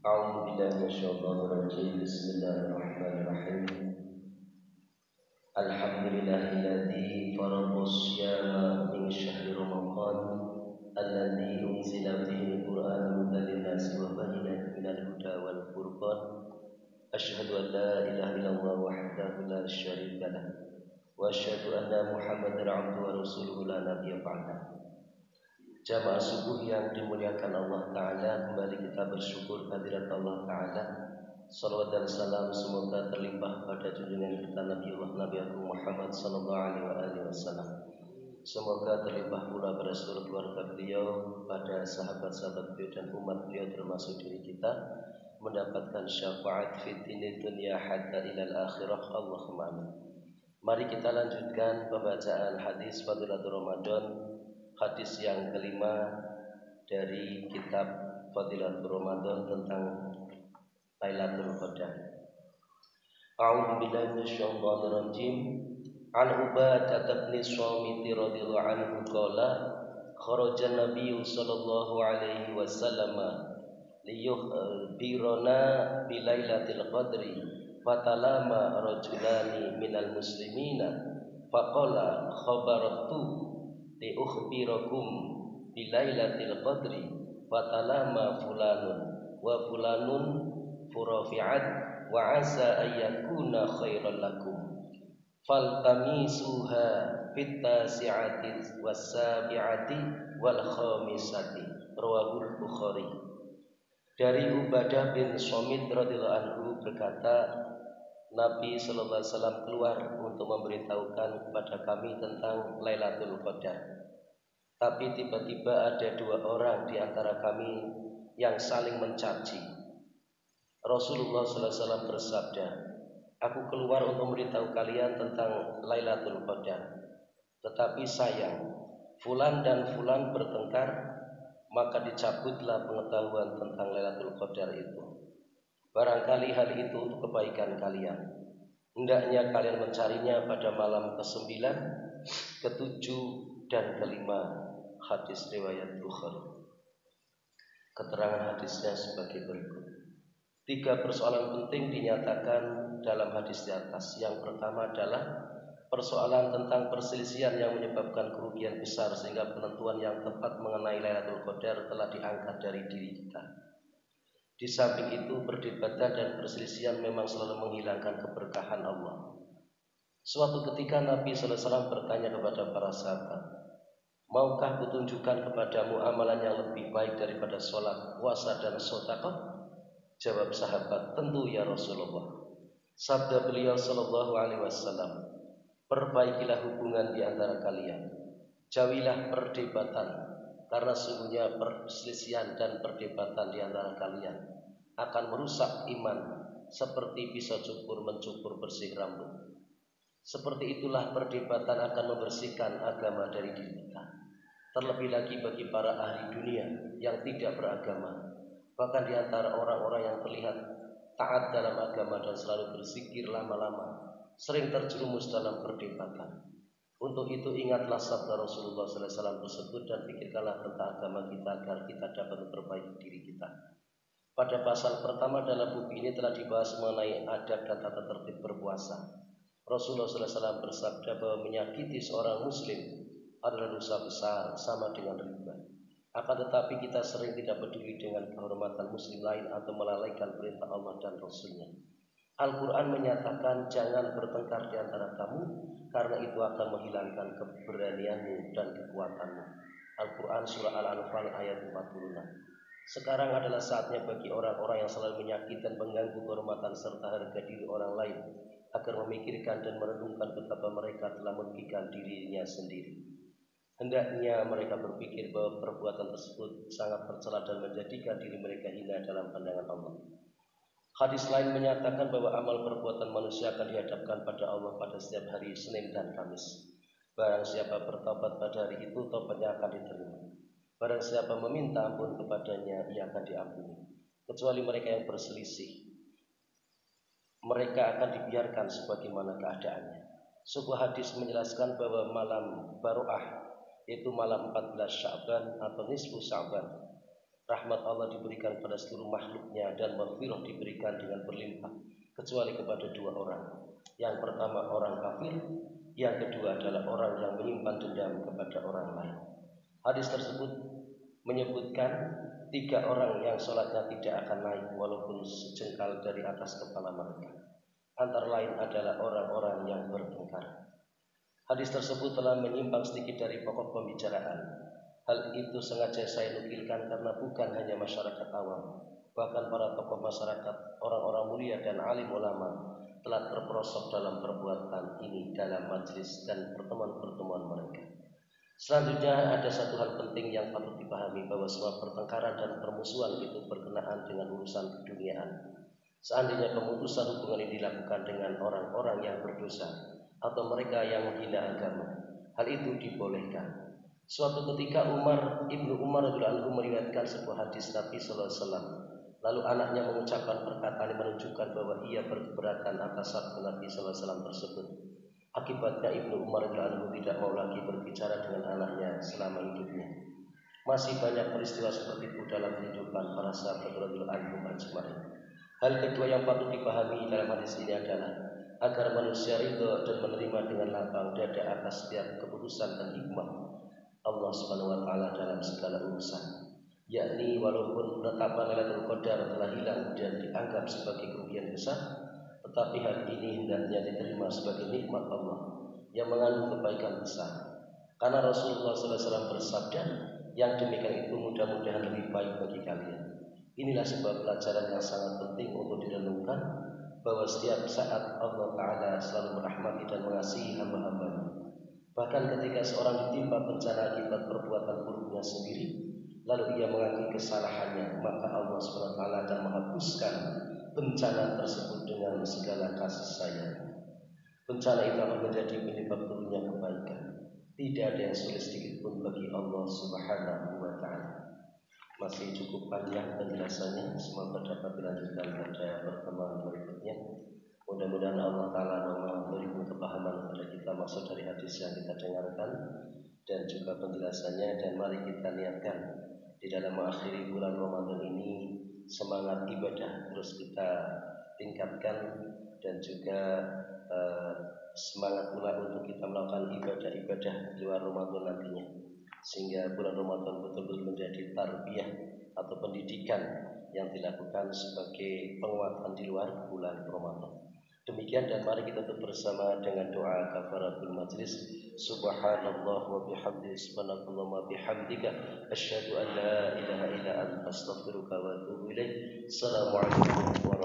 أعوذ بالله من الشيطان الرجيم بسم الله الرحمن الرحيم الحمد لله الذي فرض الصيام من شهر رمضان الذي أنزل فيه القرآن هدى للناس وبينات من الهدى والفرقان أشهد أن لا إله إلا الله وحده لا شريك له وأشهد أن محمدا عبده ورسوله لا نبي بعده. Jamaah subuh yang dimuliakan Allah Ta'ala, kembali kita bersyukur kehadirat Allah Ta'ala. Salawat dan salam semoga terlimpah pada junjungan kita Nabi Agung Muhammad Sallallahu Alaihi Wasallam. Semoga terlimpah pula pada seluruh keluarga beliau, pada sahabat-sahabat beliau dan umat beliau termasuk diri kita, mendapatkan syafaat fitini dunia hatta ilal akhirah. Allahumma amin. Mari kita lanjutkan pembacaan hadis Fadilatul Ramadan, hadis yang kelima dari kitab Fadilatul Ramadan tentang Lailatul Qadar. A'udzu billahi minasyaitonir rajim. An Ubadah bin Samit radhiyallahu anhu qala kharaja Nabi sallallahu alaihi wasallam liyukhbirana bi Lailatul Qadri fatalama rajulani minal muslimina faqala khabartu li ukhbirakum bilailatil qadri fatalama fulanun wa fulanun furafi'at wa asa ayyakuna khairan lakum faltamisuha fit tasi'ati was-sabi'ati wal khamisati rawahul Bukhari. Dari Ubadah bin Samit radhiyallahu anhu berkata, Nabi sallallahu alaihi wasallam keluar untuk memberitahukan kepada kami tentang Lailatul Qadar. Tapi tiba-tiba ada dua orang di antara kami yang saling mencaci. Rasulullah sallallahu alaihi wasallam bersabda, "Aku keluar untuk memberitahu kalian tentang Lailatul Qadar. Tetapi sayang, fulan dan fulan bertengkar, maka dicabutlah pengetahuan tentang Lailatul Qadar itu. Barangkali hal itu untuk kebaikan kalian. Hendaknya kalian mencarinya pada malam ke-9, ke-7 dan ke-5." Hadis riwayat Bukhari. Keterangan hadisnya sebagai berikut. 3 persoalan penting dinyatakan dalam hadis di atas. Yang pertama adalah persoalan tentang perselisihan yang menyebabkan kerugian besar sehingga penentuan yang tepat mengenai Lailatul Qadar telah diangkat dari diri kita. Di samping itu, perdebatan dan perselisihan memang selalu menghilangkan keberkahan Allah. Suatu ketika Nabi sallallahu alaihi wasallam bertanya kepada para sahabat, "Maukah kutunjukkan kepadamu amalan yang lebih baik daripada sholat, puasa dan sedekah?" Jawab sahabat, "Tentu ya Rasulullah." Sabda beliau sallallahu alaihi wasallam, "Perbaikilah hubungan di antara kalian. Jauhilah perdebatan, karena sungguhnya perselisihan dan perdebatan di antara kalian akan merusak iman seperti pisau cukur mencukur bersih rambut. Seperti itulah perdebatan akan membersihkan agama dari diri kita. Terlebih lagi bagi para ahli dunia yang tidak beragama, bahkan di antara orang-orang yang terlihat taat dalam agama dan selalu berzikir lama-lama, sering terjerumus dalam perdebatan. Untuk itu ingatlah sabda Rasulullah sallallahu alaihi wasallam tersebut dan pikirkanlah tentang agama kita agar kita dapat memperbaiki diri kita." Pada pasal pertama dalam buku ini telah dibahas mengenai adab dan tata tertib berpuasa. Rasulullah sallallahu alaihi wasallam bersabda bahwa menyakiti seorang muslim adalah dosa besar sama dengan riba. Akan tetapi kita sering tidak peduli dengan kehormatan muslim lain atau melalaikan perintah Allah dan Rasulnya. Al-Quran menyatakan jangan bertengkar di antara kamu, karena itu akan menghilangkan keberanianmu dan kekuatanmu. Al-Quran surah Al-Anfal ayat 46. Sekarang adalah saatnya bagi orang-orang yang selalu menyakiti dan mengganggu kehormatan serta harga diri orang lain agar memikirkan dan merenungkan betapa mereka telah merugikan dirinya sendiri. Hendaknya mereka berpikir bahwa perbuatan tersebut sangat tercela dan menjadikan diri mereka hina dalam pandangan Allah. Hadis lain menyatakan bahwa amal perbuatan manusia akan dihadapkan pada Allah pada setiap hari Senin dan Kamis. Barang siapa bertobat pada hari itu, tobatnya akan diterima. Barang siapa meminta ampun kepadanya, ia akan diampuni. Kecuali mereka yang berselisih, mereka akan dibiarkan sebagaimana keadaannya. Sebuah hadis menjelaskan bahwa malam Baroah, yaitu malam 14 Sya'ban atau nisfu Sya'ban, rahmat Allah diberikan pada seluruh makhluknya dan maghfirah diberikan dengan berlimpah kecuali kepada dua orang. Yang pertama orang kafir, yang kedua adalah orang yang menyimpan dendam kepada orang lain. Hadis tersebut menyebutkan tiga orang yang sholatnya tidak akan naik walaupun sejengkal dari atas kepala mereka. Antara lain adalah orang-orang yang bertengkar. Hadis tersebut telah menyimpang sedikit dari pokok pembicaraan. Hal itu sengaja saya nukilkan karena bukan hanya masyarakat awam, bahkan para tokoh masyarakat, orang-orang mulia dan alim ulama telah terperosok dalam perbuatan ini dalam majelis dan pertemuan-pertemuan mereka. Selanjutnya ada satu hal penting yang patut dipahami, bahwa semua pertengkaran dan permusuhan itu berkenaan dengan urusan keduniaan. Seandainya pemutusan hubungan ini dilakukan dengan orang-orang yang berdosa atau mereka yang menghina agama, hal itu dibolehkan. Suatu ketika Ibnu Umar radhiyallahu anhu meriwayatkan sebuah hadis Nabi sallallahu alaihi wasallam. Lalu anaknya mengucapkan perkataan yang menunjukkan bahwa ia berkeberatan atas sabda Nabi sallallahu alaihi wasallam tersebut. Akibatnya Ibnu Umar radhiyallahu anhu tidak mau lagi berbicara dengan anaknya selama hidupnya. Masih banyak peristiwa seperti itu dalam kehidupan para sahabat radhiyallahu anhum ajma'in. Hal kedua yang patut dipahami dalam hadis ini adalah agar manusia ridha dan menerima dengan lapang dada atas setiap keputusan dan hikmah Allah Subhanahu wa taala dalam segala urusan. Yakni walaupun penetapan Lailatul Qadar telah hilang dan dianggap sebagai kerugian besar, tetapi hal ini hendaknya diterima sebagai nikmat Allah yang mengandung kebaikan besar. Karena Rasulullah SAW bersabda, yang demikian itu mudah-mudahan lebih baik bagi kalian. Inilah sebuah pelajaran yang sangat penting untuk direnungkan, bahwa setiap saat Allah Ta'ala selalu merahmati dan mengasihi hamba-hambanya. Bahkan ketika seorang ditimpa bencana akibat perbuatan buruknya sendiri, lalu ia mengakui kesalahannya, maka Allah SWT akan menghapuskan bencana tersebut dengan segala kasih sayang. Bencana itu akan menjadi penyebab turunnya kebaikan. Tidak ada yang sulit sedikit pun bagi Allah Subhanahu wa taala. Masih cukup panjang penjelasannya, semoga dapat dilanjutkan pada pertemuan berikutnya. Mudah-mudahan Allah Ta'ala memberikan kepahaman kepada kita maksud dari hadis yang kita dengarkan dan juga penjelasannya. Dan mari kita niatkan di dalam mengakhiri bulan Ramadan ini semangat ibadah terus kita tingkatkan, dan juga semangat pula untuk kita melakukan ibadah-ibadah di luar Ramadan nantinya, sehingga bulan Ramadan betul-betul menjadi tarbiyah atau pendidikan yang dilakukan sebagai penguatan di luar bulan Ramadan. Demikian, dan mari kita tutup bersama dengan doa kafaratul majlis. Subhanallah wa bihamdihi, subhanallah wa bihamdika, asyhadu an la ilaha illa anta, astaghfiruka wa atubu ilaik. Assalamualaikum warahmatullahi wabarakatuh.